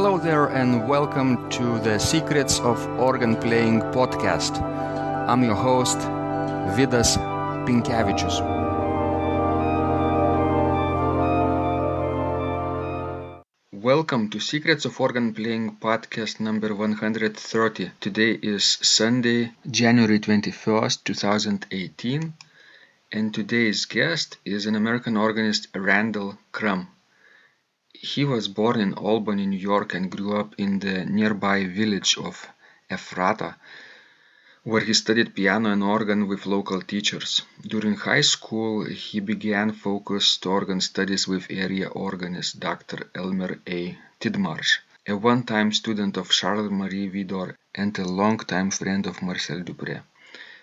Hello there and welcome to the Secrets of Organ Playing podcast. I'm your host, Vidas Pinkevičius. Welcome to Secrets of Organ Playing podcast number 130. Today is Sunday, January 21st, 2018, and today's guest is an American organist, Randall Krum. He was born in Albany, New York, and grew up in the nearby village of Ephratah, where he studied piano and organ with local teachers. During high school, he began focused organ studies with area organist Dr. Elmer A. Tidmarsh, a one-time student of Charles-Marie Widor and a long-time friend of Marcel Dupré.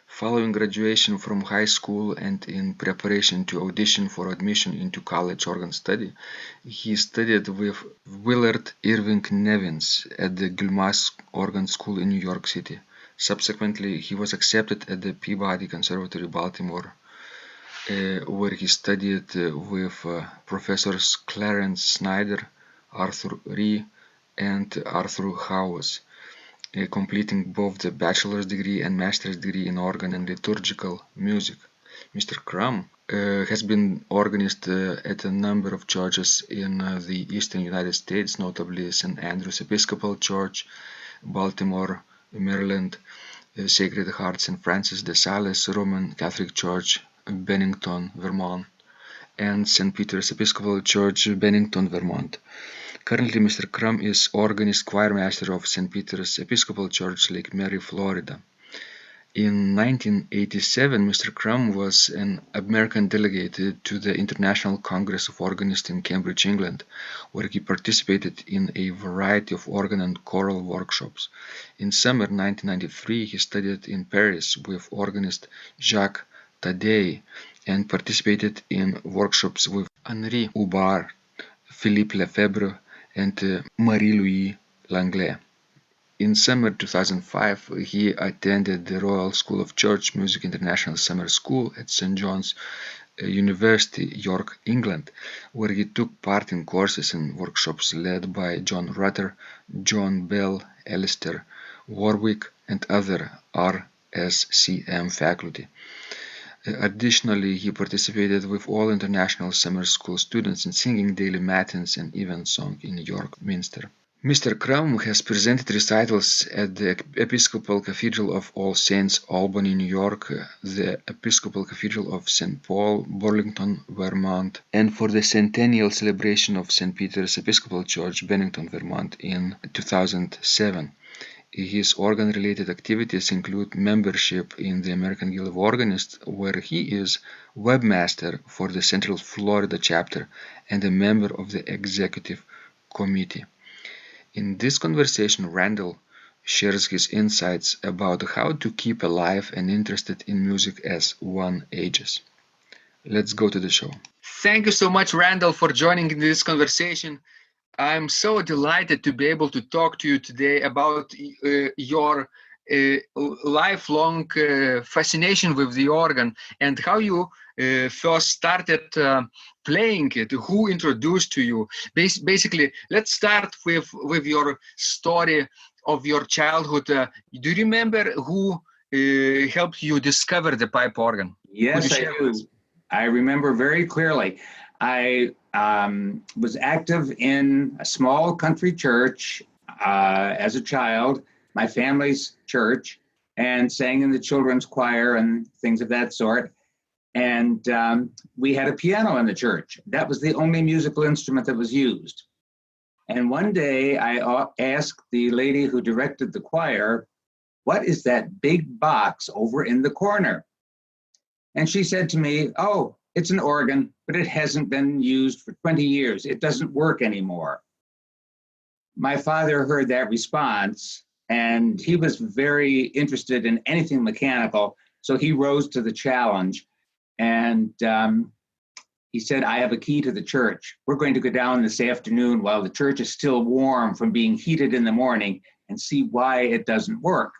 Following graduation from high school and in preparation to audition for admission into college organ study, he studied with Willard Irving Nevins at the Guilmant Organ School in New York City. Subsequently, he was accepted at the Peabody Conservatory, Baltimore, where he studied with Professors Clarence Snyder, Rhea and Arthur Howes, completing both the bachelor's degree and master's degree in organ and liturgical music. Mr. Krum has been organist at a number of churches in the eastern United States, notably St. Andrew's Episcopal Church, Baltimore, Maryland, Sacred Heart St. Francis de Sales Roman Catholic Church, Bennington, Vermont, and St. Peter's Episcopal Church, Bennington, Vermont. Currently, Mr. Krum is organist choirmaster of St. Peter's Episcopal Church, Lake Mary, Florida. In 1987, Mr. Krum was an American delegate to the International Congress of Organists in Cambridge, England, where he participated in a variety of organ and choral workshops. In summer 1993, he studied in Paris with organist Jacques Tadei and participated in workshops with Henri Hubbard, Philippe Lefebvre, and Marie-Louise Langlais. In summer 2005, he attended the Royal School of Church Music International Summer School at St. John's University, York, England, where he took part in courses and workshops led by John Rutter, John Bell, Alistair Warwick, and other RSCM faculty. Additionally, he participated with all international summer school students in singing daily matins and evensong in New York Minster. Mr. Krum has presented recitals at the Episcopal Cathedral of All Saints, Albany, New York, the Episcopal Cathedral of St. Paul, Burlington, Vermont, and for the centennial celebration of St. Peter's Episcopal Church, Bennington, Vermont in 2007. His organ-related activities include membership in the American Guild of Organists, where he is webmaster for the Central Florida chapter and a member of the executive committee. In this conversation, Randall shares his insights about how to keep alive and interested in music as one ages. Let's go to the show. Thank you so much, Randall, for joining this conversation. I'm so delighted to be able to talk to you today about your lifelong fascination with the organ and how you first started playing it, who introduced to you. Basically, let's start with your story of your childhood. Do you remember who helped you discover the pipe organ? Yes, I do. I remember very clearly. I was active in a small country church as a child, my family's church, and sang in the children's choir and things of that sort. And we had a piano in the church. That was the only musical instrument that was used. And one day I asked the lady who directed the choir, "What is that big box over in the corner?" And she said to me, "Oh, it's an organ, but it hasn't been used for 20 years. It doesn't work anymore." My father heard that response, and he was very interested in anything mechanical, so he rose to the challenge. And he said, "I have a key to the church. We're going to go down this afternoon while the church is still warm from being heated in the morning and see why it doesn't work."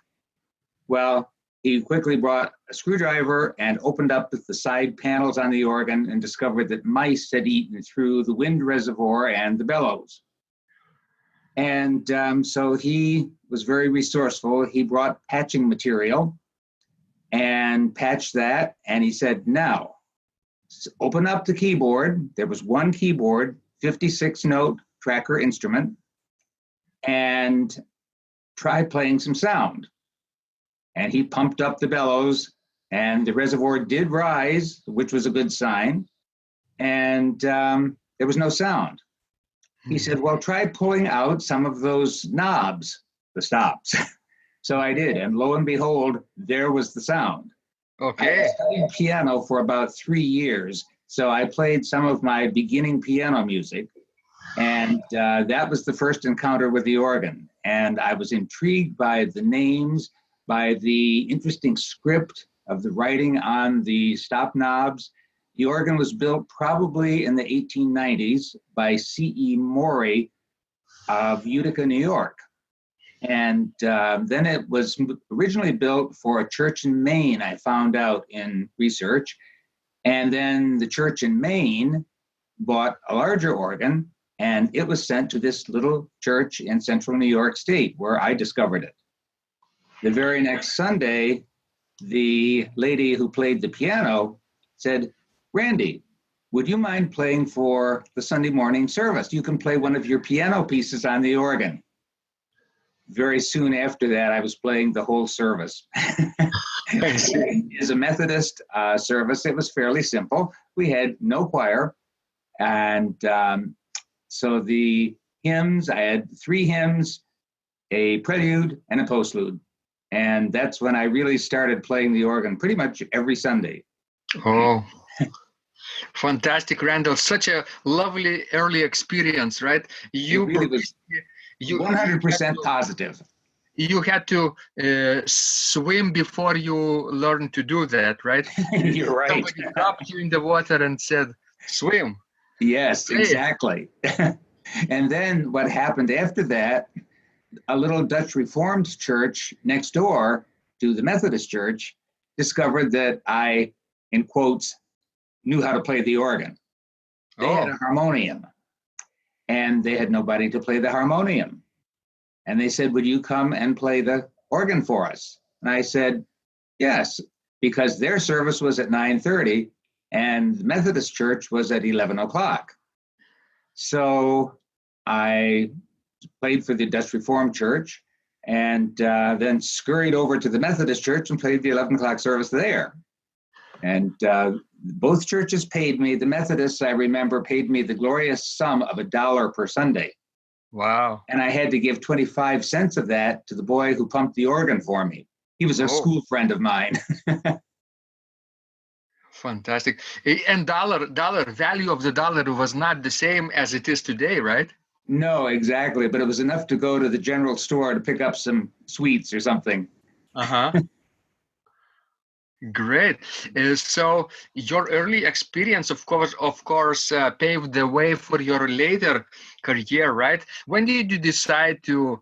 Well, he quickly brought a screwdriver and opened up the side panels on the organ and discovered that mice had eaten through the wind reservoir and the bellows. And so he was very resourceful. He brought patching material and patched that. And he said, now, open up the keyboard. There was one keyboard, 56-note tracker instrument, and try playing some sound. And he pumped up the bellows, and the reservoir did rise, which was a good sign. And there was no sound. He said, well, try pulling out some of those knobs, the stops. So I did, and lo and behold, there was the sound. Okay. I studied piano for about 3 years, so I played some of my beginning piano music, and that was the first encounter with the organ. And I was intrigued by the names, by the interesting script of the writing on the stop knobs. The organ was built probably in the 1890s by C.E. Morey of Utica, New York. And then it was originally built for a church in Maine, I found out in research. And then the church in Maine bought a larger organ, and it was sent to this little church in central New York State, where I discovered it. The very next Sunday, the lady who played the piano said, Randy, would you mind playing for the Sunday morning service? You can play one of your piano pieces on the organ. Very soon after that, I was playing the whole service. As a Methodist service, it was fairly simple. We had no choir. And so the hymns, I had 3 hymns, a prelude, and a postlude. And that's when I really started playing the organ pretty much every Sunday. Oh, fantastic, Randall. Such a lovely early experience, right? You it really was 100% positive. You had to swim before you learned to do that, right? You're right. Somebody dropped you in the water and said, swim. Yes, exactly. And then what happened after that, a little Dutch Reformed church next door to the Methodist church discovered that I, in quotes, knew how to play the organ. They had a harmonium, and they had nobody to play the harmonium. And they said, would you come and play the organ for us? And I said, yes, because their service was at 9:30 and the Methodist church was at 11 o'clock. So I played for the Dutch Reformed Church, and then scurried over to the Methodist Church and played the 11 o'clock service there. And both churches paid me. The Methodists, I remember, paid me the glorious sum of $1 per Sunday. Wow. And I had to give 25 cents of that to the boy who pumped the organ for me. He was a school friend of mine. Fantastic. And dollar value of the dollar was not the same as it is today, right? No, exactly. But it was enough to go to the general store to pick up some sweets or something. Uh-huh. Great. So your early experience, of course, paved the way for your later career, right? When did you decide to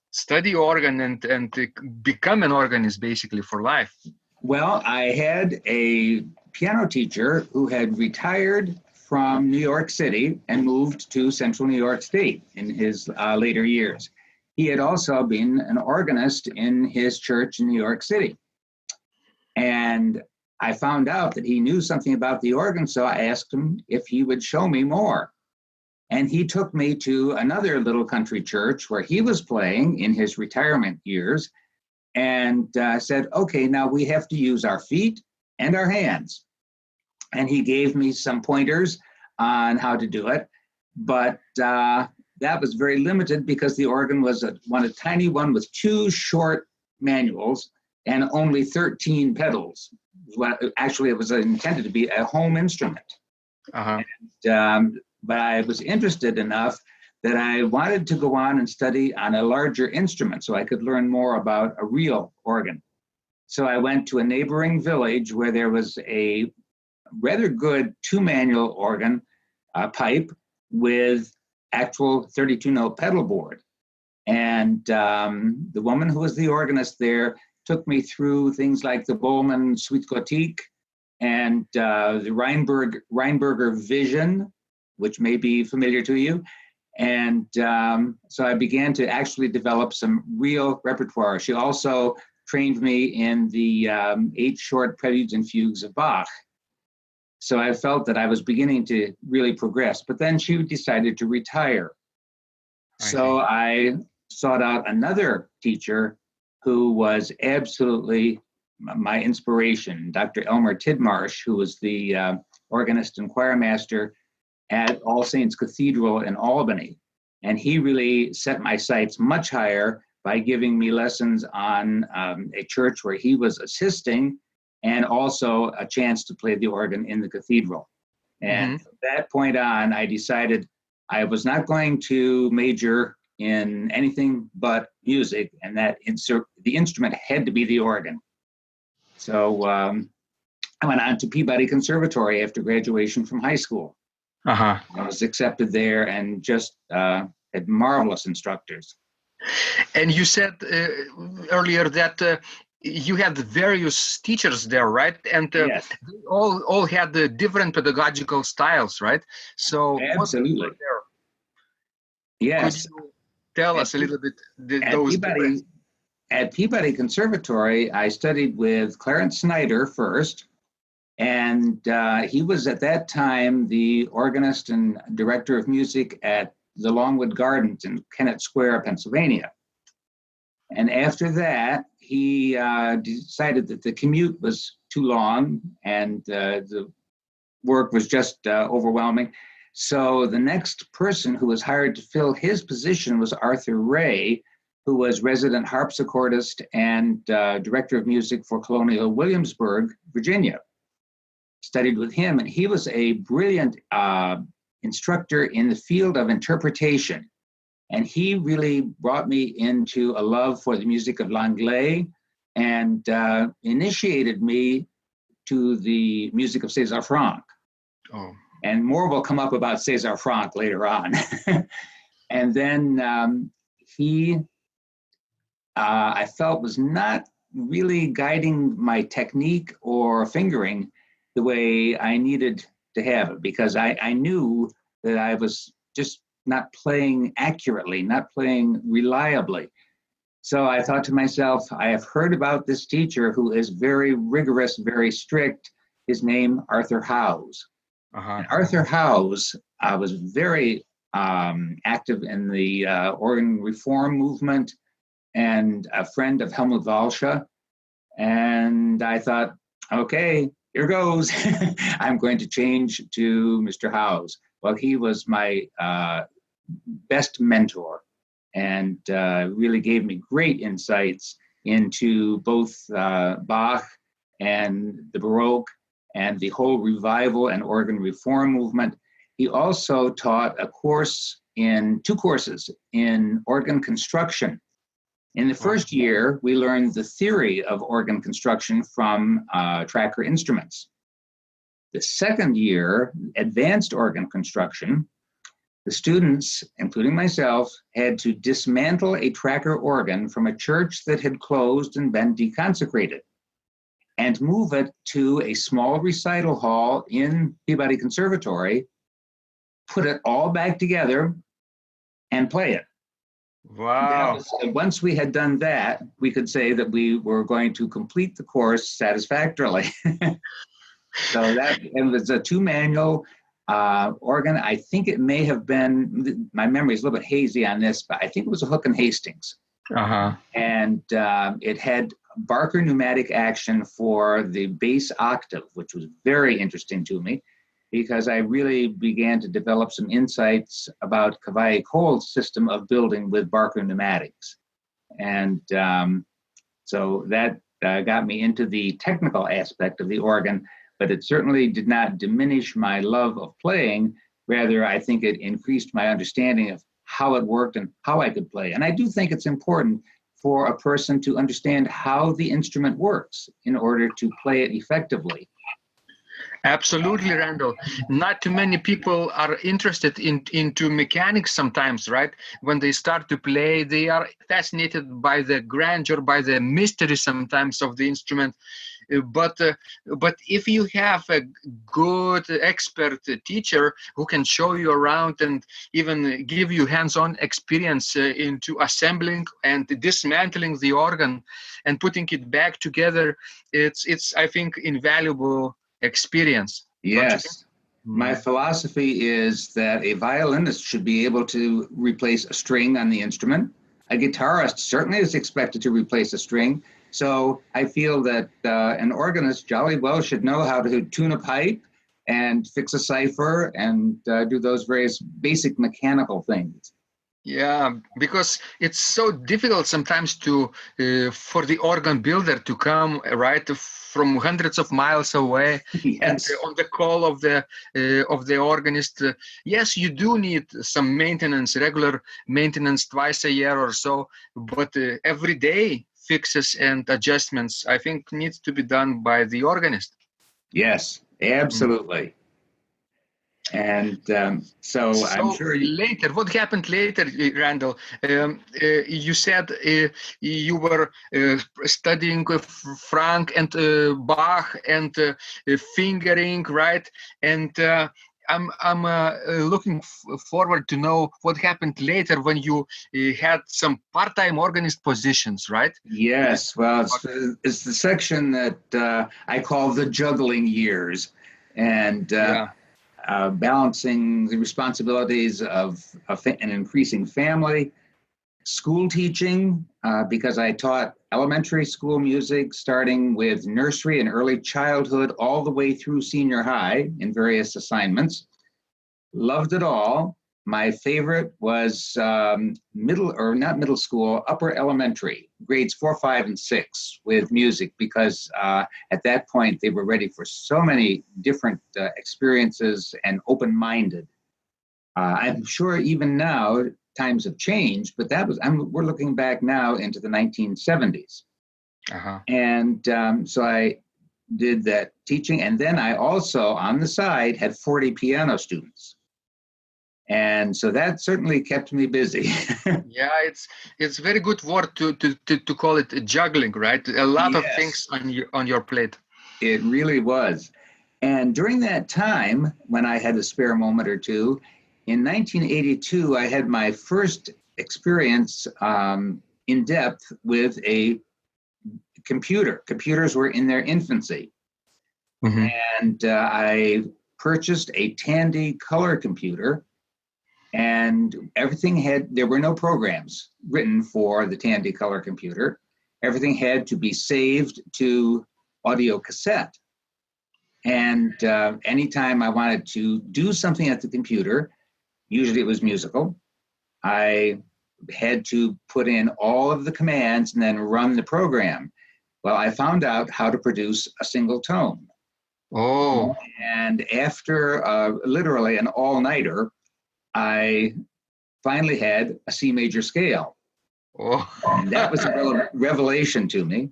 study organ and to become an organist, basically, for life? Well, I had a piano teacher who had retired from New York City and moved to central New York State in his later years. He had also been an organist in his church in New York City. And I found out that he knew something about the organ, so I asked him if he would show me more. And he took me to another little country church where he was playing in his retirement years, and said, okay, now we have to use our feet and our hands. And he gave me some pointers on how to do it, but that was very limited because the organ was a tiny one with 2 short manuals and only 13 pedals. Well, actually, it was intended to be a home instrument. Uh-huh. And, but I was interested enough that I wanted to go on and study on a larger instrument so I could learn more about a real organ. So I went to a neighboring village where there was a rather good 2-manual organ pipe with actual 32-note pedal board. And the woman who was the organist there took me through things like the Bowman Suite Gothique and the Rheinberger Vision, which may be familiar to you. And so I began to actually develop some real repertoire. She also trained me in the 8 short preludes and fugues of Bach. So I felt that I was beginning to really progress, but then she decided to retire. So I sought out another teacher who was absolutely my inspiration, Dr. Elmer Tidmarsh, who was the organist and choir master at All Saints Cathedral in Albany. And he really set my sights much higher by giving me lessons on a church where he was assisting, and also a chance to play the organ in the cathedral. And from that point on, I decided I was not going to major in anything but music, and that the instrument had to be the organ. So I went on to Peabody Conservatory after graduation from high school. I was accepted there and just had marvelous instructors. And you said earlier that you had various teachers there, right? And Yes. they all had the different pedagogical styles, right? So Absolutely. Yes. Could you tell us a little bit those differences? At Peabody Conservatory, I studied with Clarence Snyder first, and he was at that time the organist and director of music at the Longwood Gardens in Kennett Square, Pennsylvania. And after that, he decided that the commute was too long and the work was just overwhelming. So the next person who was hired to fill his position was Arthur Ray, who was resident harpsichordist and director of music for Colonial Williamsburg, Virginia. Studied with him, and he was a brilliant instructor in the field of interpretation. And he really brought me into a love for the music of L'Anglais and initiated me to the music of César Franck. Oh. And more will come up about César Franck later on. And then he, I felt, was not really guiding my technique or fingering the way I needed to have it, because I knew that I was just not playing accurately, not playing reliably. So I thought to myself, I have heard about this teacher who is very rigorous, very strict. His name, Arthur Howes. And Arthur Howes was very active in the organ reform movement and a friend of Helmut Walsche. And I thought, okay, here goes. I'm going to change to Mr. Howes. Well, he was my best mentor and really gave me great insights into both Bach and the Baroque and the whole revival and organ reform movement. He also taught two courses in organ construction. In the first year, we learned the theory of organ construction from tracker instruments. The second year, advanced organ construction, the students, including myself, had to dismantle a tracker organ from a church that had closed and been deconsecrated and move it to a small recital hall in Peabody Conservatory, put it all back together, and play it. Wow. Once we had done that, we could say that we were going to complete the course satisfactorily. So it was a 2-manual organ. I think it may have been, my memory is a little bit hazy on this, but I think it was a Hook and Hastings. And it had Barker pneumatic action for the bass octave, which was very interesting to me, because I really began to develop some insights about Cavaillé-Coll's system of building with Barker pneumatics. And so that got me into the technical aspect of the organ, but it certainly did not diminish my love of playing. Rather, I think it increased my understanding of how it worked and how I could play. And I do think it's important for a person to understand how the instrument works in order to play it effectively. Absolutely, Randall. Not too many people are interested into mechanics sometimes, right? When they start to play, they are fascinated by the grandeur, by the mystery sometimes of the instrument. But if you have a good expert teacher who can show you around and even give you hands-on experience into assembling and dismantling the organ and putting it back together, it's I think invaluable experience. Yes. My philosophy is that a violinist should be able to replace a string on the instrument. A guitarist certainly is expected to replace a string. So I feel that an organist jolly well should know how to tune a pipe and fix a cipher and do those various basic mechanical things. Yeah, because it's so difficult sometimes to for the organ builder to come right from hundreds of miles away. Yes. And on the call of the organist. Yes, you do need some maintenance, regular maintenance twice a year or so, but every day fixes and adjustments I think needs to be done by the organist. Yes, absolutely. And so I'm sure later, what happened later, Randall? You said you were studying Frank and Bach and fingering, right? And I'm looking forward to know what happened later when you had some part-time organist positions, right? Yes, well, it's the section that I call the juggling years, and balancing the responsibilities of an increasing family, school teaching, because I taught elementary school music, starting with nursery and early childhood all the way through senior high in various assignments. Loved it all. My favorite was middle school, upper elementary, grades 4, 5, and 6 with music, because at that point they were ready for so many different experiences and open-minded. I'm sure even now times have changed, but we're looking back now into the 1970s. And so I did that teaching, and then I also on the side had 40 piano students. And so that certainly kept me busy. Yeah, it's very good word to call it juggling, right? A lot of things on your plate. It really was. And during that time, when I had a spare moment or two, in 1982, I had my first experience in depth with a computer. Computers were in their infancy. And I purchased a Tandy color computer. And there were no programs written for the Tandy color computer. Everything had to be saved to audio cassette. And anytime I wanted to do something at the computer, usually it was musical, I had to put in all of the commands and then run the program. Well, I found out how to produce a single tone. Oh. And after literally an all-nighter, I finally had a C major scale. Oh. And that was a revelation to me.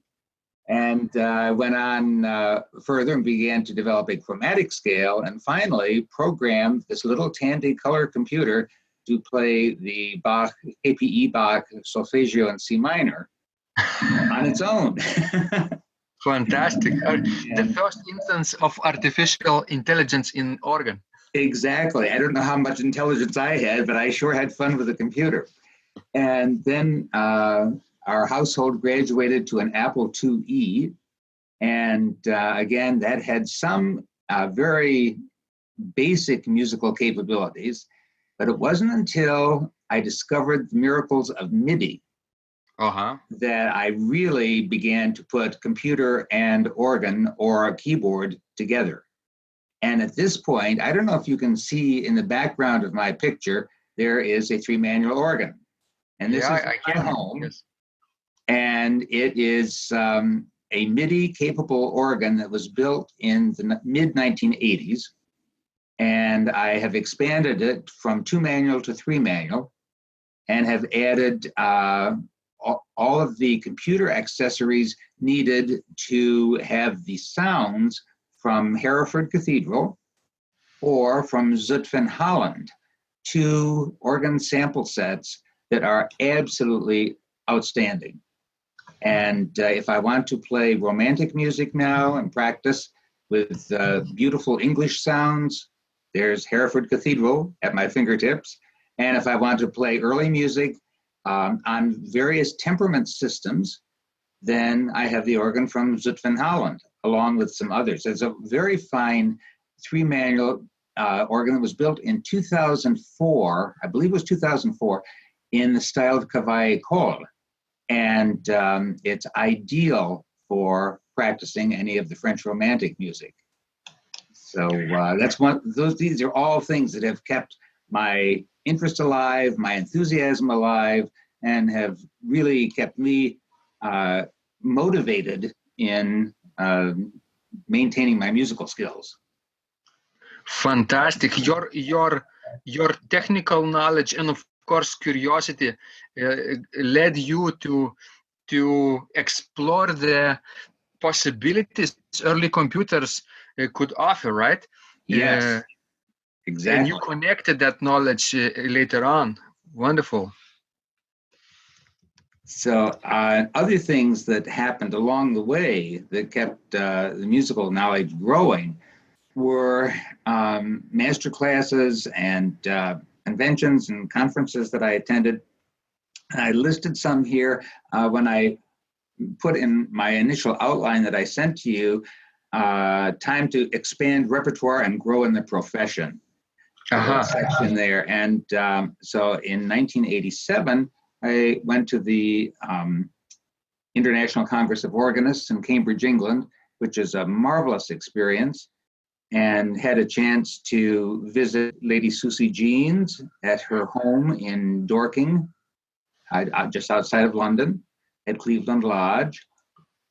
And I went on further and began to develop a chromatic scale, and finally programmed this little Tandy color computer to play the Bach, KPE Bach solfeggio in C minor on its own. Fantastic. The first instance of artificial intelligence in organ. Exactly. I don't know how much intelligence I had, but I sure had fun with the computer. And then our household graduated to an Apple IIe. And again, that had some very basic musical capabilities. But it wasn't until I discovered the miracles of MIDI that I really began to put computer and organ or a keyboard together. And at this point, I don't know if you can see in the background of my picture, there is a 3-manual organ. And this is my home. Yes. And it is a MIDI-capable organ that was built in the mid-1980s. And I have expanded it from 2-manual to 3-manual and have added all of the computer accessories needed to have the sounds from Hereford Cathedral or from Zutphen, Holland, 2 organ sample sets that are absolutely outstanding. And if I want to play romantic music now and practice with beautiful English sounds, there's Hereford Cathedral at my fingertips. And if I want to play early music on various temperament systems, then I have the organ from Zutphen, Holland, along with some others. It's a very fine three-manual organ that was built in 2004, I believe it was 2004, in the style of Cavaillé-Coll. And it's ideal for practicing any of the French Romantic music. So that's these are all things that have kept my interest alive, my enthusiasm alive, and have really kept me motivated in maintaining my musical skills. Fantastic. Your technical knowledge and of course curiosity led you to explore the possibilities early computers could offer, right? Yes, exactly. And you connected that knowledge later on. Wonderful. So other things that happened along the way that kept the musical knowledge growing were master classes and conventions and conferences that I attended. I listed some here when I put in my initial outline that I sent to you, time to expand repertoire and grow in the profession. Section there. And so in 1987, I went to the International Congress of Organists in Cambridge, England, which is a marvelous experience, and had a chance to visit Lady Susie Jeans at her home in Dorking, just outside of London, at Cleveland Lodge.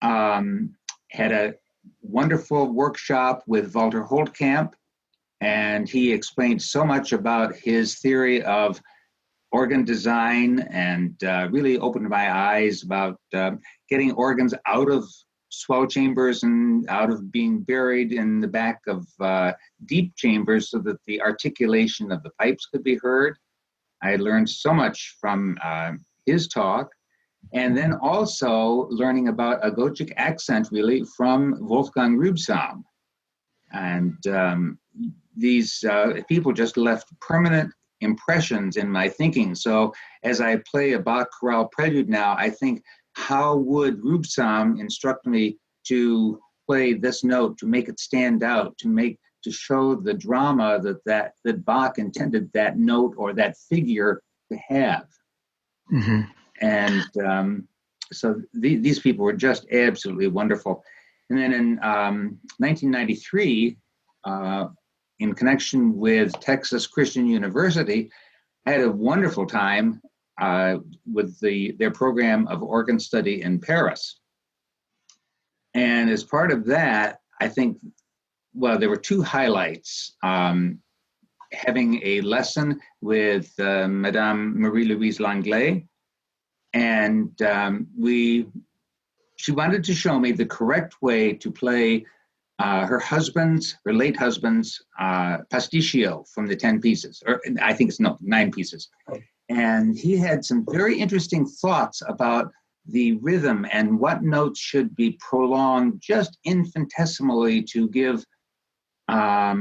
Had a wonderful workshop with Walter Holtkamp, and he explained so much about his theory of organ design and really opened my eyes about getting organs out of swell chambers and out of being buried in the back of deep chambers so that the articulation of the pipes could be heard. I learned so much from his talk. And then also learning about a Gothic accent, really, from Wolfgang Rübsam. And these people just left permanent impressions in my thinking. So as I play a Bach chorale prelude now, I think, how would Rübsam instruct me to play this note, to make it stand out, to show the drama that Bach intended that note or that figure to have? Mm-hmm. And so these people were just absolutely wonderful. And then in 1993, in connection with Texas Christian University, I had a wonderful time with their program of organ study in Paris. And as part of that, I think, well, there were two highlights. Having a lesson with Madame Marie-Louise Langlais, and she wanted to show me the correct way to play her late husband's pasticcio from the 10 pieces, or I think it's 9 pieces. And he had some very interesting thoughts about the rhythm and what notes should be prolonged just infinitesimally to give a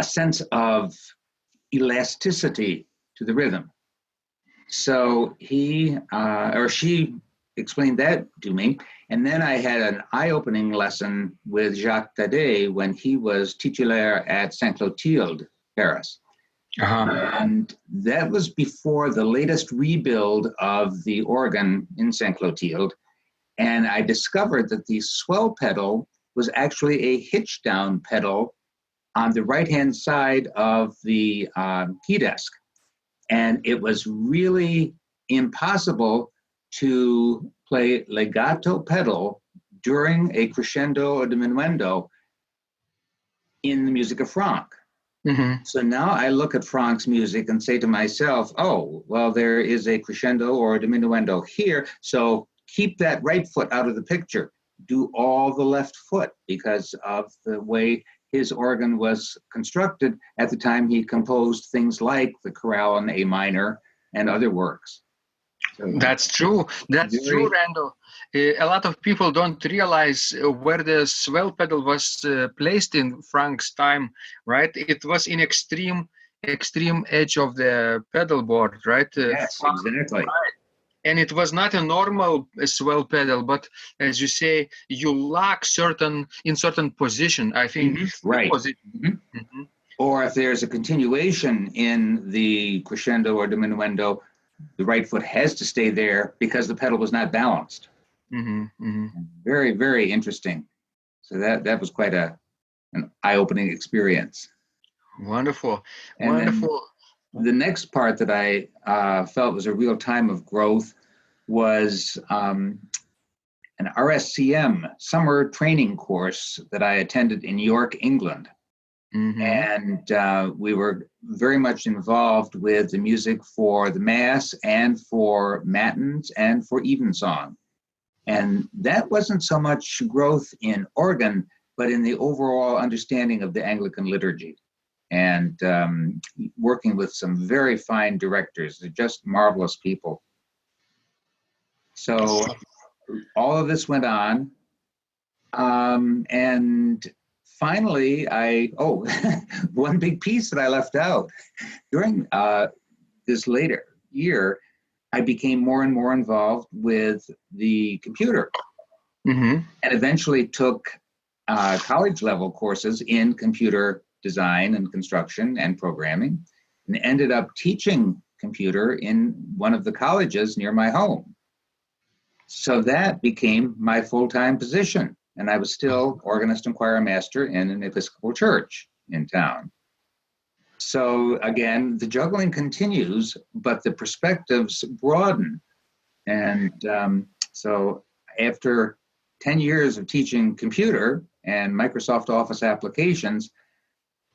sense of elasticity to the rhythm. So he or she explained that to me. And then I had an eye-opening lesson with Jacques Tadet when he was titulaire at Saint-Clotilde, Paris. And that was before the latest rebuild of the organ in Saint-Clotilde. And I discovered that the swell pedal was actually a hitch-down pedal on the right-hand side of the key desk. And it was really impossible to play legato pedal during a crescendo or diminuendo in the music of Franck. Mm-hmm. So now I look at Franck's music and say to myself, oh, well, there is a crescendo or a diminuendo here, so keep that right foot out of the picture. Do all the left foot because of the way his organ was constructed at the time he composed things like the chorale in A minor and other works. That's true. That's true, Very, Randall. A lot of people don't realize where the swell pedal was placed in Frank's time, right? It was in extreme edge of the pedal board, right? yes, exactly. Right. And it was not a normal swell pedal, but as you say, you lock in certain position. I think Right. position. Mhm. Mhm. Or if there's a continuation in the crescendo or diminuendo, the right foot has to stay there because the pedal was not balanced. Mhm. Mhm. Very, very interesting. So that was quite an eye-opening experience. Wonderful, And then wonderful. the next part that I felt was a real time of growth was an RSCM summer training course that I attended in York, England. Mhm. And we were very much involved with the music for the Mass and for Matins and for Evensong. And that wasn't so much growth in organ, but in the overall understanding of the Anglican liturgy. And working with some very fine directors, they're just marvelous people. So all of this went on. And finally, one big piece that I left out during this later year, I became more and more involved with the computer Mhm. and eventually took college level courses in computer design and construction and programming, and ended up teaching computer in one of the colleges near my home. So that became my full-time position. And I was still organist and choir master in an Episcopal church in town. So again, the juggling continues, but the perspectives broaden. And so after 10 years of teaching computer and Microsoft Office applications,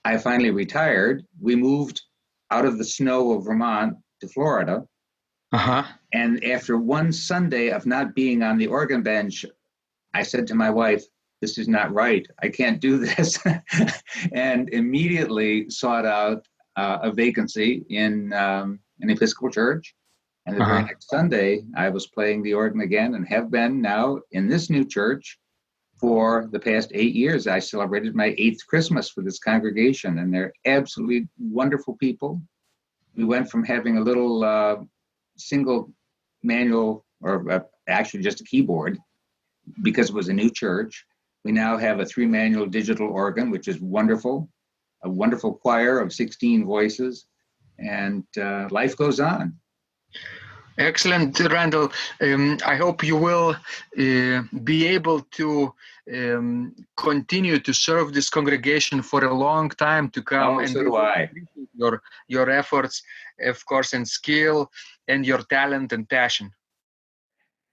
I finally retired. We moved out of the snow of Vermont to Florida. Uh-huh. And after one Sunday of not being on the organ bench, I said to my wife, "This is not right. I can't do this." And immediately sought out a vacancy in an Episcopal church. And the very Uh-huh. next Sunday, I was playing the organ again and have been now in this new church for the past 8 years. I celebrated my 8th Christmas with this congregation, and they're absolutely wonderful people. We went from having a little single manual, or actually just a keyboard, because it was a new church. We now have a 3-manual digital organ, which is wonderful, a wonderful choir of 16 voices, and life goes on. Excellent, Randall. I hope you will be able to continue to serve this congregation for a long time to come. Oh, And so we do really I. appreciate your efforts, of course, and skill, and your talent and passion.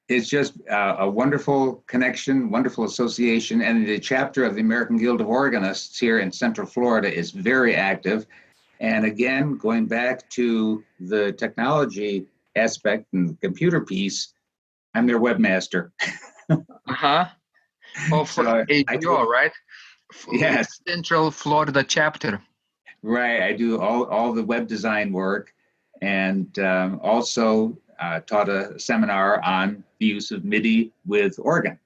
It's just a wonderful connection, wonderful association, and the chapter of the American Guild of Organists here in Central Florida is very active. And again, going back to the technology aspect and the computer piece, I'm their webmaster. Uh-huh. Oh, for So AGO, right? yes, Central Florida chapter. right. I do all the web design work, and also taught a seminar on the use of MIDI with organ.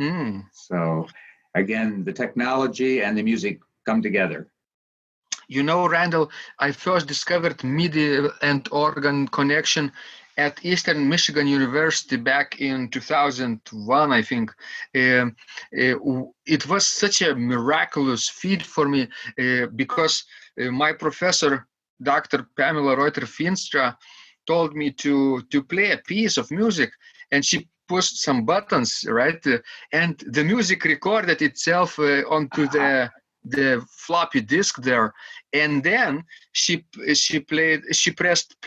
Mm. So again, the technology and the music come together. You know, Randall, I first discovered MIDI and organ connection at Eastern Michigan University back in 2001, I think. It was such a miraculous feat for me because my professor, Dr. Pamela Reuter-Finstra, told me to play a piece of music, and she pushed some buttons, right? And the music recorded itself onto the floppy disk there, and then she pressed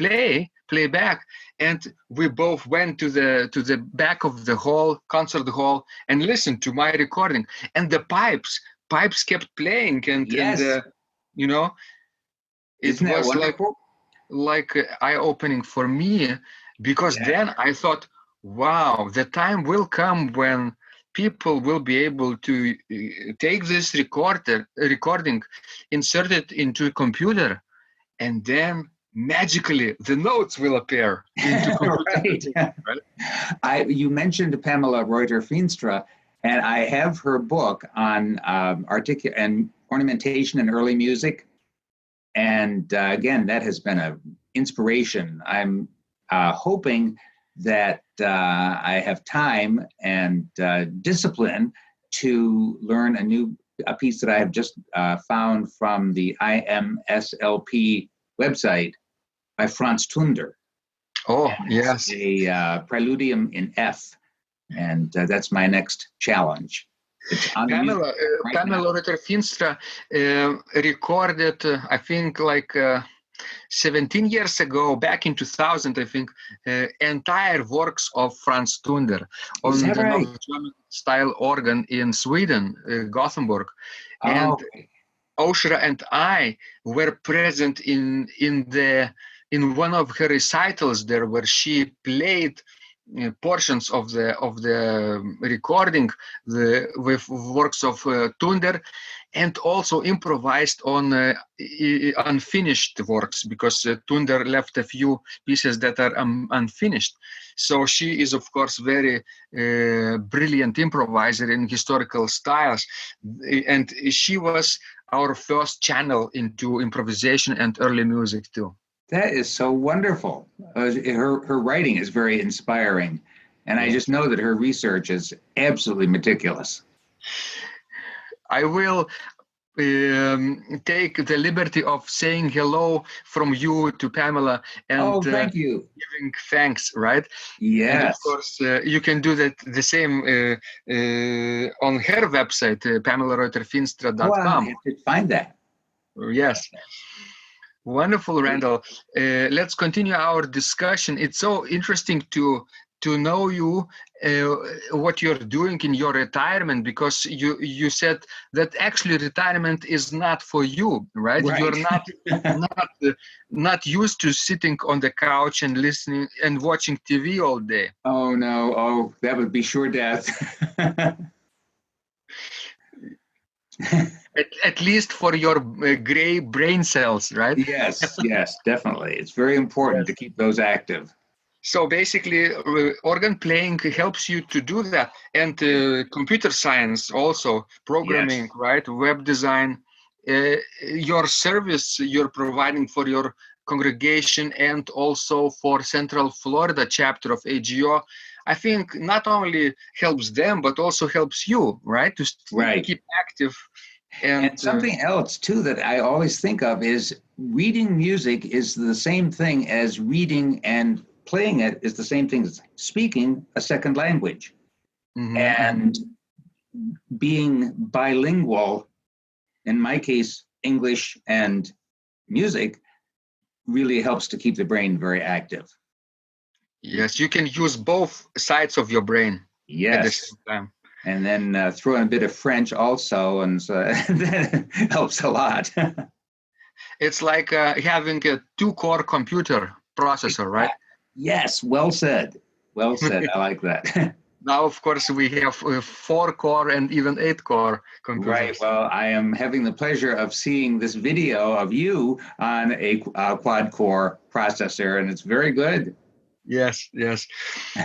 playback, and we both went to the back of the concert hall and listened to my recording, and the pipes kept playing, and Yes. you know, it Isn't that was wonderful? like eye-opening for me, because Yeah. then I thought, wow, the time will come when people will be able to take this recording, insert it into a computer, and then magically the notes will appear into computer. Right. You mentioned Pamela Reuter-Feenstra, and I have her book on and ornamentation in early music. And again, that has been an inspiration. I'm hoping that I have time and discipline to learn a piece that I have just found from the IMSLP website by Franz Tunder. Oh, and yes. A Preludium in F. And that's my next challenge. Pamela Reuter-Feenstra recorded, I think, like 17 years ago, back in 2000, I think, entire works of Franz Tunder on the German style organ in Sweden, Gothenburg. And Oshra and I were present in one of her recitals there, where she played portions of the recording with works of Tunder, and also improvised on unfinished works, because Tunder left a few pieces that are unfinished. So she is, of course, very brilliant improviser in historical styles, and she was our first channel into improvisation and early music too. That is so wonderful. Her writing is very inspiring, and I just know that her research is absolutely meticulous. I will take the liberty of saying hello from you to Pamela, and thank you. Giving thanks, right? Yes. And of course, you can do that the same on her website, PamelaReuterFeenstra.com. I have to find that. Yes. Wonderful, Randall. Let's continue our discussion. It's so interesting to know you, what you're doing in your retirement, because you said that actually retirement is not for you, right? You're not used to sitting on the couch and listening and watching TV all day. Oh no! Oh, that would be sure death. At least for your gray brain cells, right? Yes, definitely. It's very important to keep those active. So basically, organ playing helps you to do that, and computer science also, programming, right? Web design, your service you're providing for your congregation and also for Central Florida chapter of AGO, I think not only helps them, but also helps you, right? To keep active. And something else, too, that I always think of is reading music is the same thing as reading, and playing it is the same thing as speaking a second language. Mm-hmm. And being bilingual, in my case, English and music, really helps to keep the brain very active. Yes, you can use both sides of your brain at the same time. And then throw in a bit of French also, and so that helps a lot. It's like having a 2-core computer processor, right? Yes, well said. Well said. I like that. Now, of course, we have 4-core and even 8-core computers. Right. Well, I am having the pleasure of seeing this video of you on a quad-core processor, and it's very good. Yes.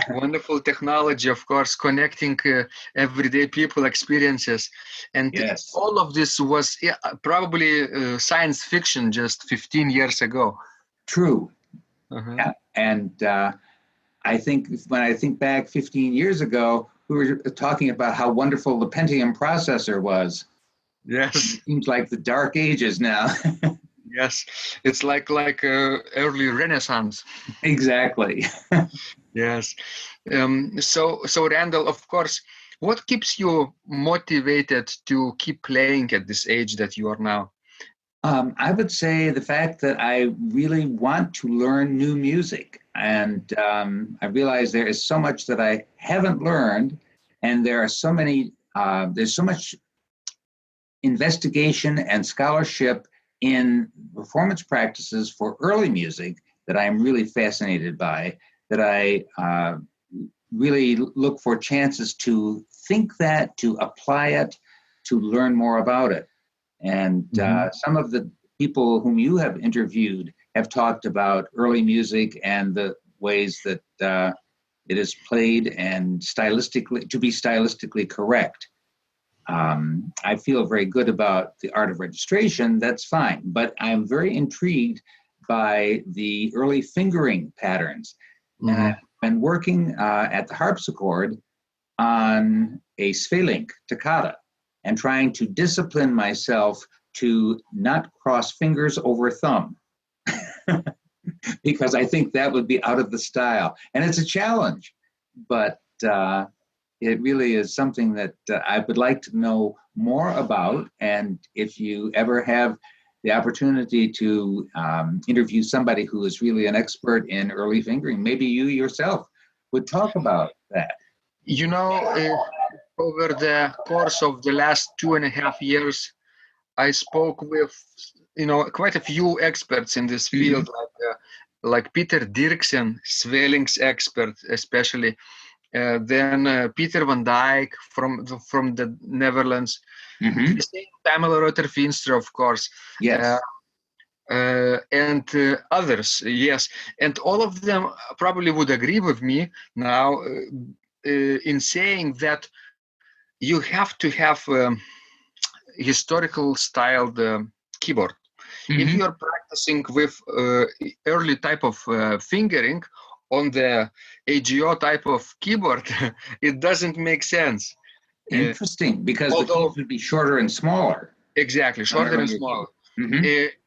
Wonderful technology, of course, connecting everyday people experiences. And all of this was probably science fiction just 15 years ago. True. Yeah. And I think when I think back 15 years ago, we were talking about how wonderful the Pentium processor was. Yes. It seems like the dark ages now. Yes, it's like early Renaissance. Exactly. Yes. So Randall, of course, what keeps you motivated to keep playing at this age that you are now? I would say the fact that I really want to learn new music, and I realize there is so much that I haven't learned, and there are so many. There's so much investigation and scholarship in performance practices for early music that I'm really fascinated by, that I really look for chances to think that, to apply it, to learn more about it. And some of the people whom you have interviewed have talked about early music and the ways that it is played and to be stylistically correct. I feel very good about the art of registration, that's fine, but I'm very intrigued by the early fingering patterns. And I've been working at the harpsichord on a Svelink toccata and trying to discipline myself to not cross fingers over thumb because I think that would be out of the style. And it's a challenge, but it really is something that I would like to know more about. And if you ever have the opportunity to interview somebody who is really an expert in early fingering, maybe you yourself would talk about that. You know, over the course of the last 2.5 years, I spoke with, quite a few experts in this field, like Peter Dirksen, Sveling's expert, especially. Then Peter van Dijk from the Netherlands. The same Pamela Rutter-Feenstra, of course. Yes. And others, yes. And all of them probably would agree with me now in saying that you have to have historical styled keyboard. If you're practicing with early type of fingering on the AGO type of keyboard, it doesn't make sense. Interesting, because the keys would be shorter and smaller. Exactly, shorter and smaller.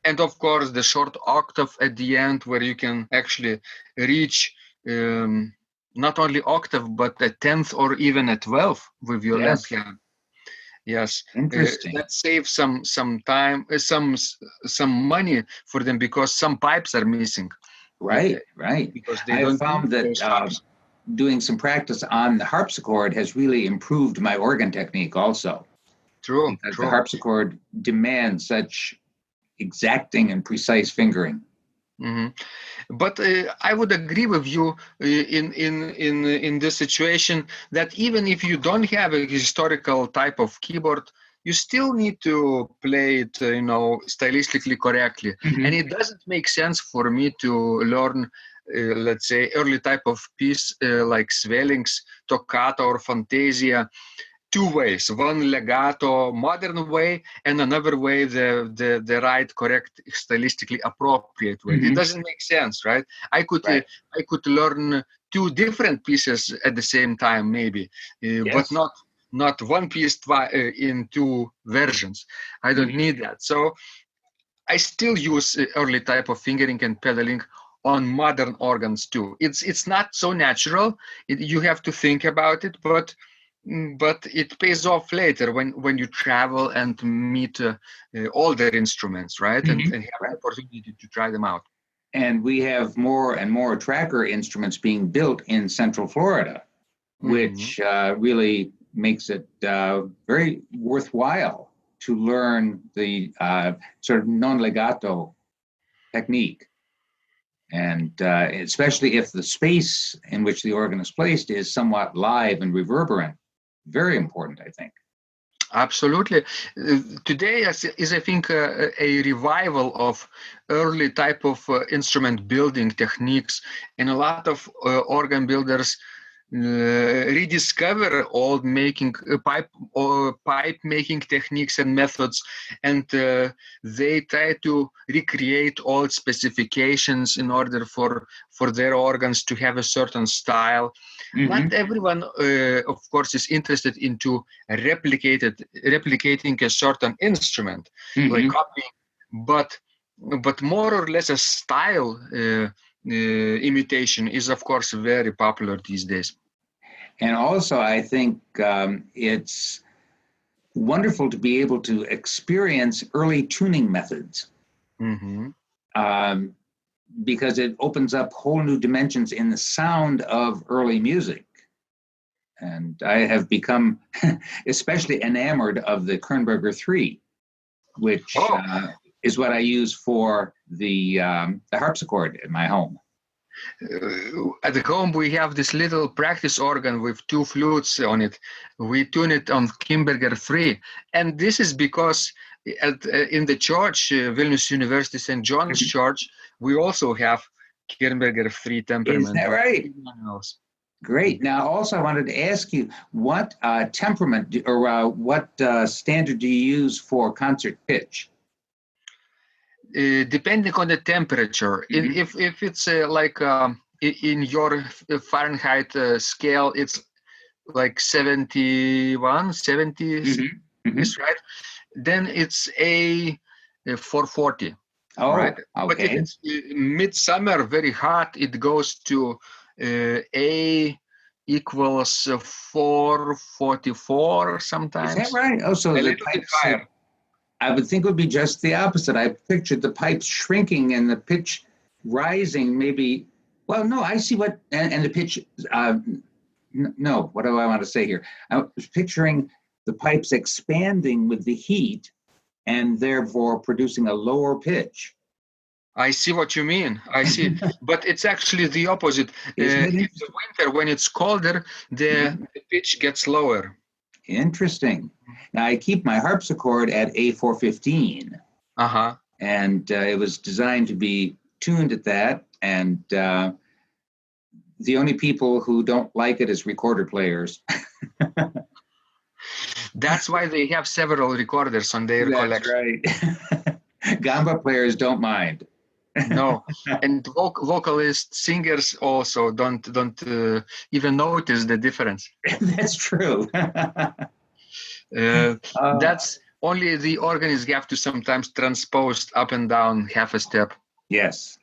And of course, the short octave at the end, where you can actually reach not only octave, but a 10th or even a 12th with your left hand. Yes, interesting. That saves some time, some money for them, because some pipes are missing. Right. Because they I found that doing some practice on the harpsichord has really improved my organ technique also. True. The harpsichord demands such exacting and precise fingering. But I would agree with you in this situation that even if you don't have a historical type of keyboard, you still need to play it, stylistically correctly. And it doesn't make sense for me to learn, let's say, early type of piece like Sveling's toccata or fantasia, two ways: one legato modern way, and another way the right, correct, stylistically appropriate way. It doesn't make sense, right? I could learn two different pieces at the same time, maybe, but not one piece in two versions. I don't need that. So I still use early type of fingering and pedaling on modern organs too. It's not so natural. You have to think about it, but it pays off later when you travel and meet older instruments, right? And have the opportunity to try them out. And we have more and more tracker instruments being built in Central Florida, which really makes it very worthwhile to learn the sort of non-legato technique. And especially if the space in which the organ is placed is somewhat live and reverberant. Very important, I think. Absolutely. Today is I think, a revival of early type of instrument building techniques, and a lot of organ builders rediscover old pipe making techniques and methods, and they try to recreate old specifications in order for their organs to have a certain style. Not everyone, of course, is interested into replicating a certain instrument, like copying, but more or less a style imitation is, of course, very popular these days. And also, I think it's wonderful to be able to experience early tuning methods, because it opens up whole new dimensions in the sound of early music. And I have become especially enamored of the Kernberger 3, which is what I use for the harpsichord in my home. At home, we have this little practice organ with two flutes on it. We tune it on Kernberger 3. And this is because in the church, Vilnius University St. John's Church, we also have Kernberger 3 temperament. Is that right? Manuals. Great. Now, also, I wanted to ask you, what temperament or what standard do you use for concert pitch? Depending on the temperature. If it's like in your Fahrenheit scale, it's like 71, 70, is right? Then it's a 440. Oh, right? okay. But if it's midsummer, very hot, it goes to A equals 444 sometimes. Is that right? Oh, so a the little bit pipes, higher. I would think it would be just the opposite. I pictured the pipes shrinking and the pitch rising, maybe. Well, no, I see what, and the pitch, no, what do I want to say here? I was picturing the pipes expanding with the heat and therefore producing a lower pitch. I see what you mean. I see. But it's actually the opposite. In the winter, when it's colder, the pitch gets lower. Interesting. Now, I keep my harpsichord at A415. Uh-huh. And it was designed to be tuned at that. And the only people who don't like it is recorder players. That's why they have several recorders on their collection. That's right. Gamba players don't mind. No, and vocalists, singers also don't even notice the difference. That's true. That's only the organists have to sometimes transpose up and down half a step. Yes.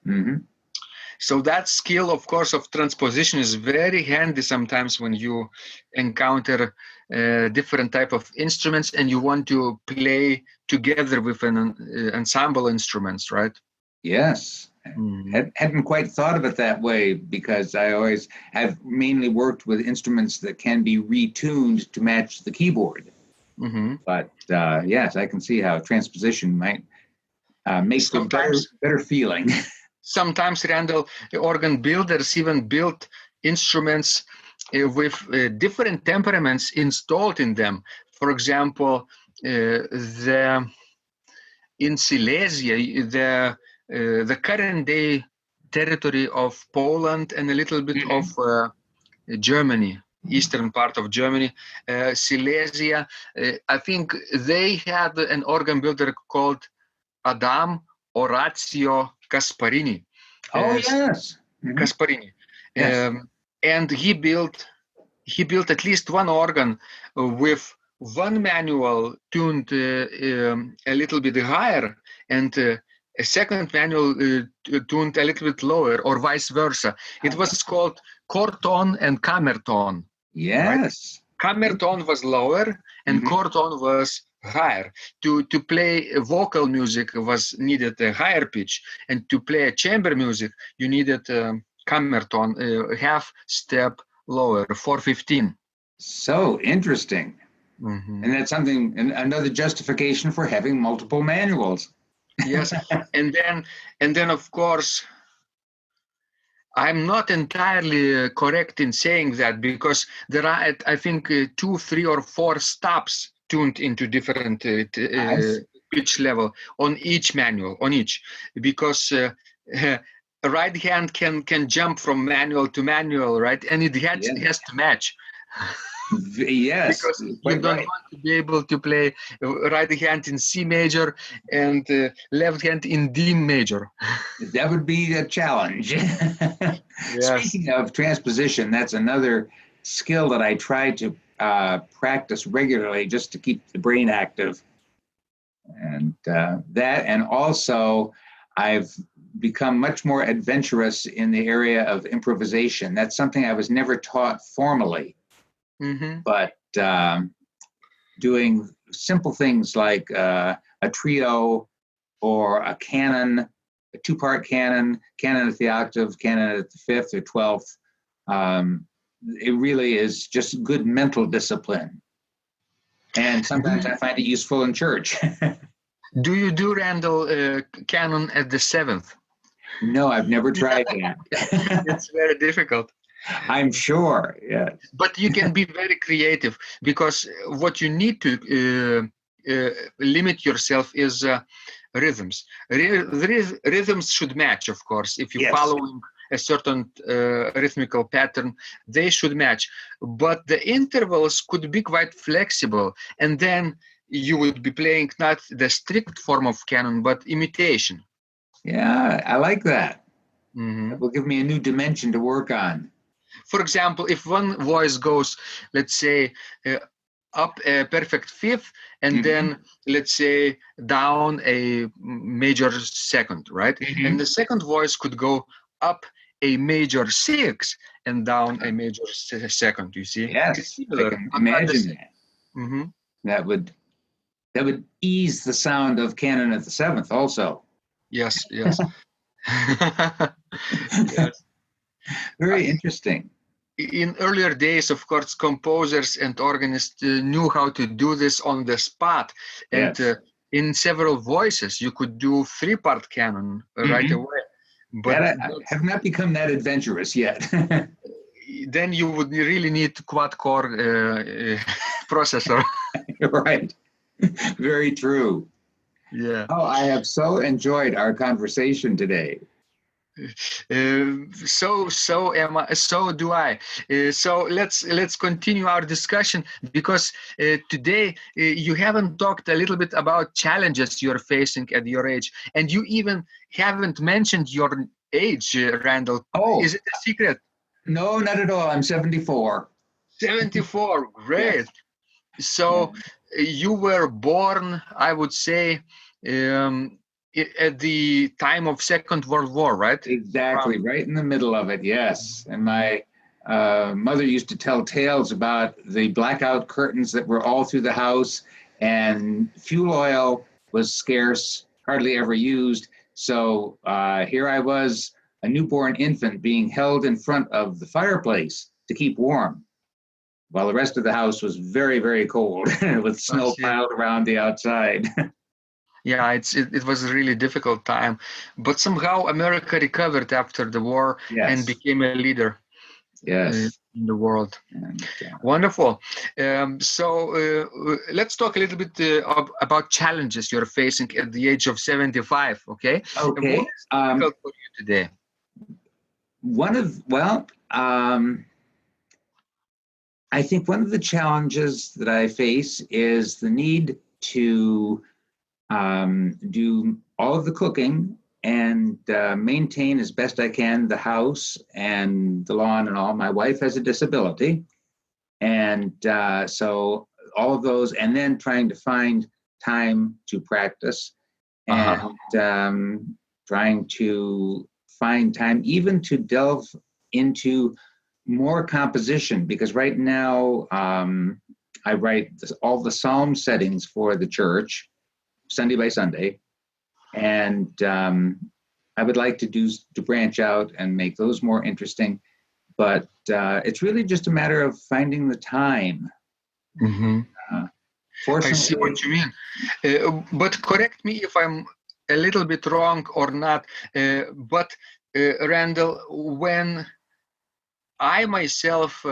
So that skill, of course, of transposition is very handy sometimes when you encounter different type of instruments and you want to play together with an ensemble instruments, right? Yes. Hadn't quite thought of it that way because I always have mainly worked with instruments that can be retuned to match the keyboard. But yes, I can see how transposition might make for better feeling. Sometimes, Randall, the organ builders even built instruments with different temperaments installed in them. For example, in Silesia, the current day territory of Poland and a little bit of Germany, eastern part of Germany, Silesia, I think they had an organ builder called Adam Orazio Gasparini. Oh, yes. Gasparini. Yes. And he built at least one organ with one manual tuned a little bit higher and a second manual tuned a little bit lower, or vice versa. It was called chord-tone and kammer-tone. Yes. Right? Kammer-tone was lower and chord-tone was higher. To play vocal music was needed a higher pitch, and to play chamber music you needed kammer-tone, half step lower, 415. So interesting. And that's something, another justification for having multiple manuals. Yes, and then of course, I'm not entirely correct in saying that because there are, I think, 2, 3, or 4 stops tuned into different pitch level on each manual, because right hand can jump from manual to manual, right? And it has to match. Yes, because you don't want to be able to play right hand in C major and left hand in D major. That would be a challenge. Yes. Speaking of transposition, that's another skill that I try to practice regularly just to keep the brain active. And and also I've become much more adventurous in the area of improvisation. That's something I was never taught formally. But doing simple things like a trio or a canon, a 2-part canon at the octave, canon at the 5th or 12th, it really is just good mental discipline. And sometimes I find it useful in church. Do you do, Randall, canon at the 7th? No, I've never tried that. It's very difficult. I'm sure, yes. But you can be very creative, because what you need to limit yourself is rhythms. Rhythms should match, of course. If you're Yes. following a certain rhythmical pattern, they should match. But the intervals could be quite flexible, and then you would be playing not the strict form of canon, but imitation. Yeah, I like that. Mm-hmm. That will give me a new dimension to work on. For example, if one voice goes, let's say, up a perfect fifth, and then let's say down a major second, right? And the second voice could go up a major sixth and down a major second. You see? Yes, I can imagine that. Mm-hmm. That would ease the sound of canon at the seventh, also. Yes. Yes. Yes. Very interesting. In earlier days, of course, composers and organists knew how to do this on the spot. And in several voices, you could do three-part canon right away. But I have not become that adventurous yet. Then you would really need quad-core processor. Right. Very true. Yeah. Oh, I have so enjoyed our conversation today. So am I. So do I. So let's continue our discussion, because today you haven't talked a little bit about challenges you're facing at your age, and you even haven't mentioned your age, Randall. Oh, is it a secret? No, not at all. I'm 74. 74. Great. Yes. So you were born, I would say, at the time of Second World War, right? Exactly, right in the middle of it, yes. And my mother used to tell tales about the blackout curtains that were all through the house, and fuel oil was scarce, hardly ever used. So here I was, a newborn infant, being held in front of the fireplace to keep warm, while the rest of the house was very, very cold with snow piled around the outside. Yeah, it was a really difficult time, but somehow America recovered after the war and became a leader in the world. And, wonderful. So let's talk a little bit about challenges you're facing at the age of 75. Okay. Okay. What is difficult for you today? I think one of the challenges that I face is the need to do all of the cooking and maintain as best I can the house and the lawn and all. My wife has a disability, and so all of those, and then trying to find time to practice and trying to find time even to delve into more composition, because right now I write all the psalm settings for the church Sunday by Sunday, and I would like to branch out and make those more interesting, but it's really just a matter of finding the time. I see what you mean, but correct me if I'm a little bit wrong or not, but Randall, when I myself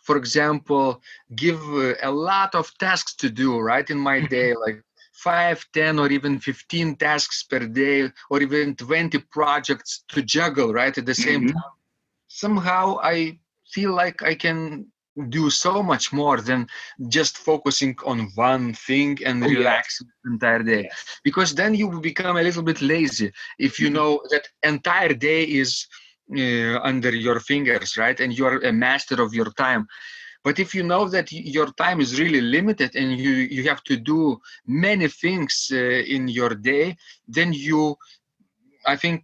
for example, give a lot of tasks to do, right, in my day, like 5, 10, or even 15 tasks per day, or even 20 projects to juggle, right, at the same time. Somehow I feel like I can do so much more than just focusing on one thing and relaxing the entire day. Because then you will become a little bit lazy if you know that entire day is under your fingers, right? And you're a master of your time. But if you know that your time is really limited and you have to do many things in your day, then you, I think,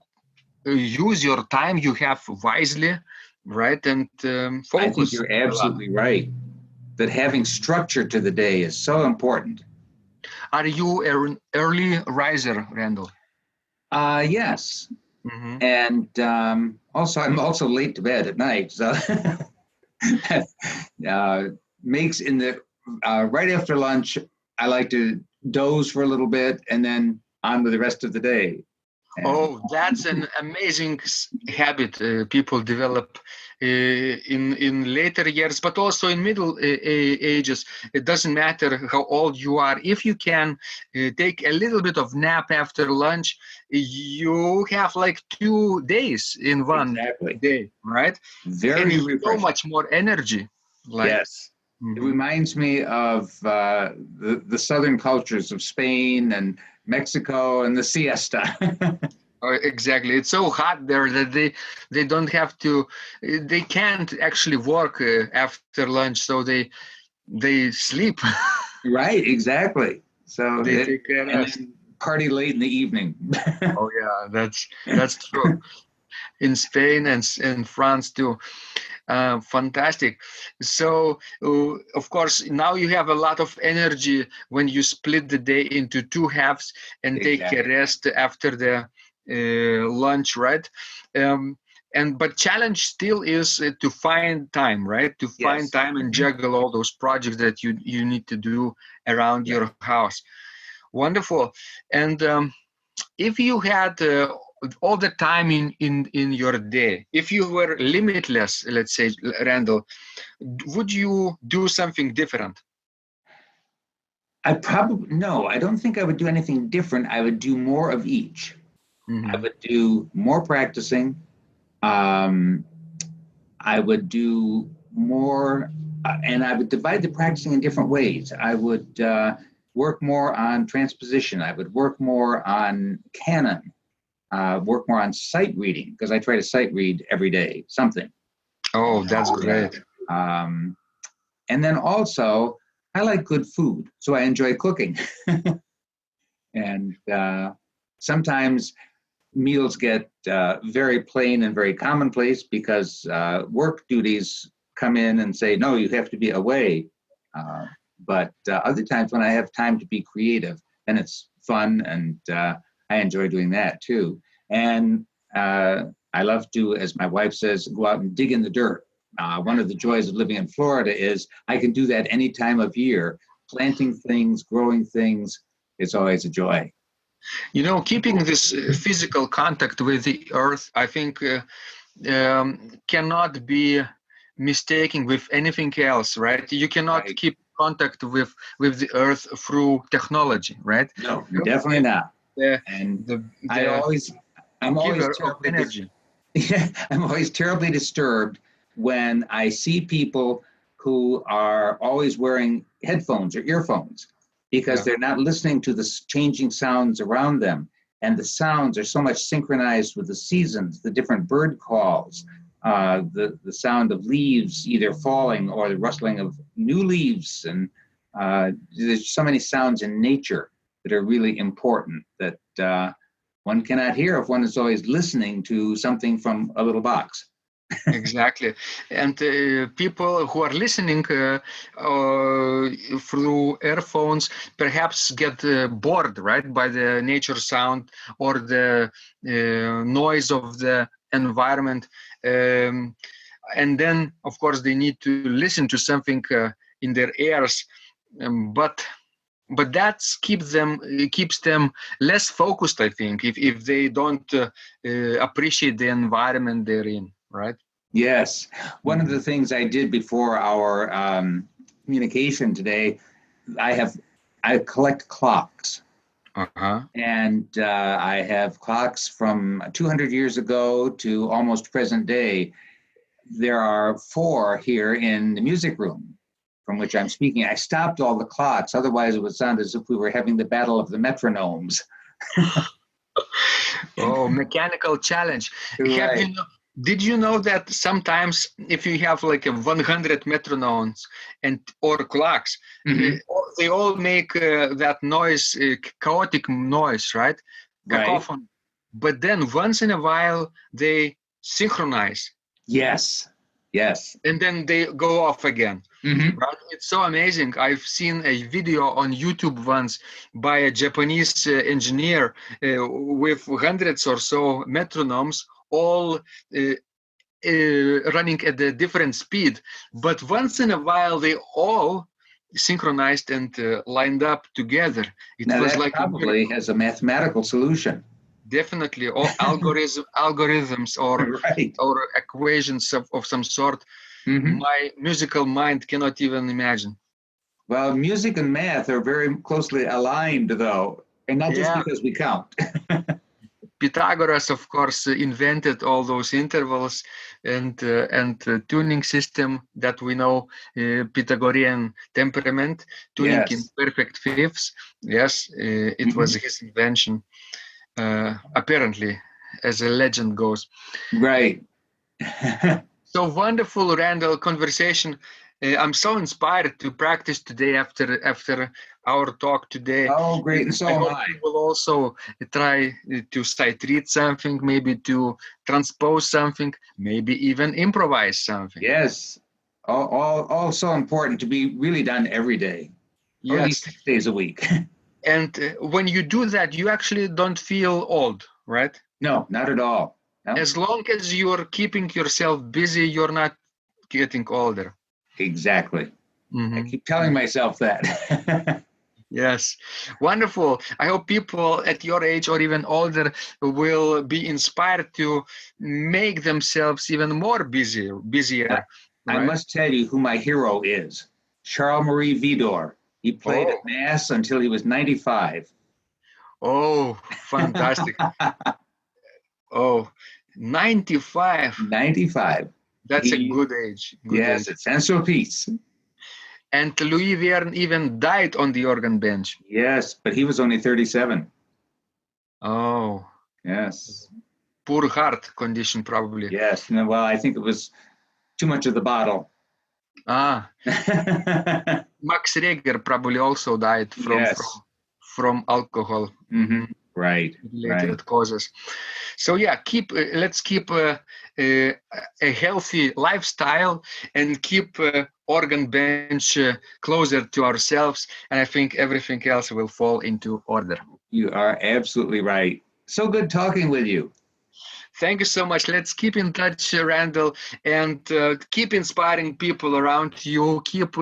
use your time you have wisely, right? And focus. I think you're absolutely right, that having structure to the day is so important. Are you an early riser, Randall? Yes. And also, I'm also late to bed at night, so makes in the right after lunch, I like to doze for a little bit and then on with the rest of the day. And Oh, that's an amazing habit people develop in later years, but also in middle ages. It doesn't matter how old you are. If you can take a little bit of nap after lunch, you have like 2 days in one exactly, day, right? And very so refreshing. much more energy. Like, Yes. It mhm. reminds me of the southern cultures of Spain and Mexico and the siesta. Exactly. It's so hot there that they don't have to, they can't actually work after lunch, so they sleep. Right, exactly. So They take a and rest. then party late in the evening. Oh yeah, that's true. In Spain and in France too. Fantastic. So, of course, now you have a lot of energy when you split the day into two halves and take a Exactly. rest after the lunch, right? Um, and but challenge still is to find time, right? To find Yes. time and juggle all those projects that you need to do around Right. your house. Wonderful. And if you had all the time in your day, if you were limitless, let's say, Randall, would you do something different? I probably no, I don't think I would do anything different. I would do more of each. I Hmm. would do more practicing. Um, I would do more, and I would divide the practicing in different ways. I would work more on transposition. I would work more on canon, work more on sight reading, because I try to sight read every day, something. Oh, that's And, great. um, and then also, I like good food, so I enjoy cooking. And sometimes meals get very plain and very commonplace because work duties come in and say, no, you have to be away. Uh, but other times when I have time to be creative, then it's fun, and I enjoy doing that too. And I love to, as my wife says, go out and dig in the dirt. One of the joys of living in Florida is I can do that any time of year. Planting things, growing things, it's always a joy. Keeping this physical contact with the earth, I think, cannot be mistaken with anything else, right? You cannot Right. keep contact with the earth through technology, right? No, Earth definitely is not. the And the I the always, I'm always giver of terribly, energy. I'm always terribly disturbed when I see people who are always wearing headphones or earphones because Yeah. they're not listening to the changing sounds around them. And the sounds are so much synchronized with the seasons, the different bird calls, the sound of leaves either falling or the rustling of new leaves. And there's so many sounds in nature that are really important that one cannot hear if one is always listening to something from a little box. Exactly. And people who are listening through earphones perhaps get bored, right, by the nature sound or the noise of the environment. Um, and then, of course, they need to listen to something in their ears. But that keeps them less focused, I think, if they don't appreciate the environment they're in, right? Yes. One of the Mhm. things I did before our communication today, I have I collect clocks. Uh-huh. And I have clocks from 200 years ago to almost present day. There are four here in the music room from which I'm speaking. I stopped all the clocks, otherwise, it would sound as if we were having the battle of the metronomes. Oh, mechanical challenge. Have you Right. know, did you know that sometimes if you have like a 100 metronomes and or clocks, Hmm. they all make that noise, chaotic noise, right? Right. Cacophony. But then once in a while they synchronize Yes. Yes. and then they go off again. Hmm. Right? It's so amazing. I've seen a video on YouTube once by a Japanese engineer with hundreds or so metronomes, all running at a different speed. But once in a while, they all synchronized and lined up together. It Now was that like a probably miracle. has a mathematical solution. Definitely, or algorithms Right. or equations of some sort. Hmm. My musical mind cannot even imagine. Well, music and math are very closely aligned, though, and not just Yeah, because we count. Pythagoras, of course, invented all those intervals and tuning system that we know, Pythagorean temperament, tuning in Yes. perfect fifths. Yes, it was Hmm. his invention, apparently, as a legend goes. Right. So wonderful, Randall, conversation. I'm so inspired to practice today after our talk today. Oh, great. And so I am hope I. you will also try to sight read something, maybe to transpose something, maybe even improvise something. Yes. All so important to be really done every day, or at least Yes. 6 days a week. And when you do that, you actually don't feel old, right? No, not at all. No, As long as you're keeping yourself busy, you're not getting older. exactly. I Mhm. keep telling myself that. Yes, wonderful. I hope people at your age or even older will be inspired to make themselves even more busier, I right? must tell you who my hero is. Charles-Marie Widor. He played Oh, at Mass until he was 95. oh, fantastic. Oh, 95. 95. That's a He, good age, good yes, age. at Central-Peace. And Louis Vierne even died on the organ bench. Yes, but he was only 37. Oh, Yes. poor heart condition probably. Yes. No, well, I think it was too much of the bottle. Ah, Max Reger probably also died Yes. from alcohol. Hmm. Right. Right. Related causes. So yeah, let's keep a healthy lifestyle and keep organ bench closer to ourselves, and I think everything else will fall into order. You are absolutely right. So good talking with you. Thank you so much. Let's keep in touch, Randall, and keep inspiring people around you. Keep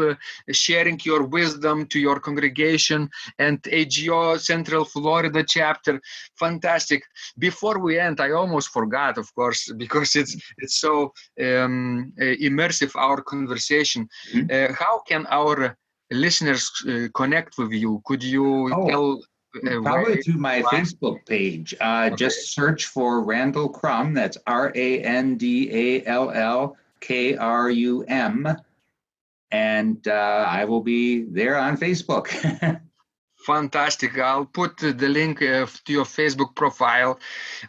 sharing your wisdom to your congregation and AGO Central Florida chapter. Fantastic. Before we end, I almost forgot, of course, because it's so immersive, our conversation. Mhm. How can our listeners connect with you? Could you Oh, tell a probably way? through my Why? Facebook page. Okay. Just search for Randall Krum. That's Randallkrum. And I will be there on Facebook. Fantastic. I'll put the link to your Facebook profile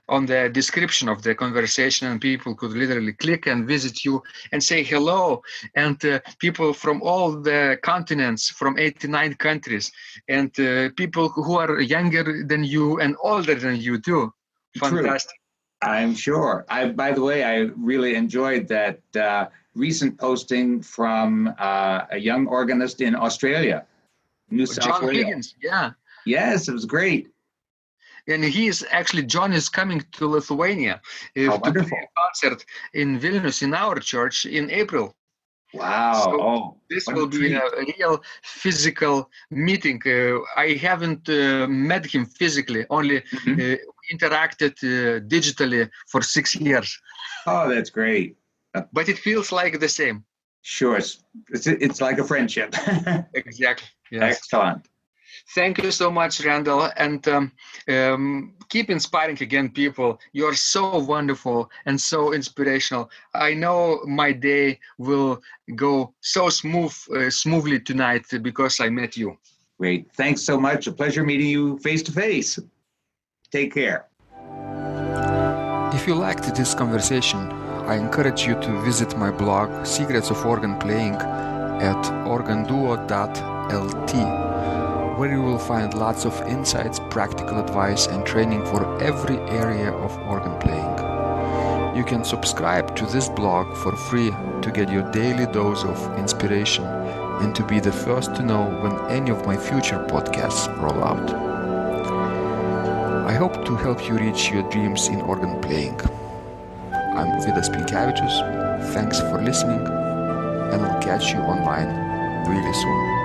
on the description of the conversation, and people could literally click and visit you and say hello. And people from all the continents, from 89 countries, and people who are younger than you and older than you too. True. Fantastic. I'm sure. By the way, I really enjoyed that recent posting from a young organist in Australia, New South John Wales. Higgins, yeah. Yes, it was great. And John is coming to Lithuania How to play wonderful. a concert in Vilnius in our church in April. Wow. So Oh, this what a will be a treat. real physical meeting. I haven't met him physically, only Mhm. interacted digitally for 6 years. Oh, that's great. But it feels like the same. Sure. It's like a friendship. Exactly. Yes. Excellent. Thank you so much, Randall. And keep inspiring again, people. You're so wonderful and so inspirational. I know my day will go so smoothly tonight because I met you. Great. Thanks so much. A pleasure meeting you face to face. Take care. If you liked this conversation, I encourage you to visit my blog, Secrets of Organ Playing, at organduo.lt, where you will find lots of insights, practical advice, and training for every area of organ playing. You can subscribe to this blog for free to get your daily dose of inspiration and to be the first to know when any of my future podcasts roll out. I hope to help you reach your dreams in organ playing. I'm Vidas Pinkevičius. Thanks for listening, and I'll catch you online really soon.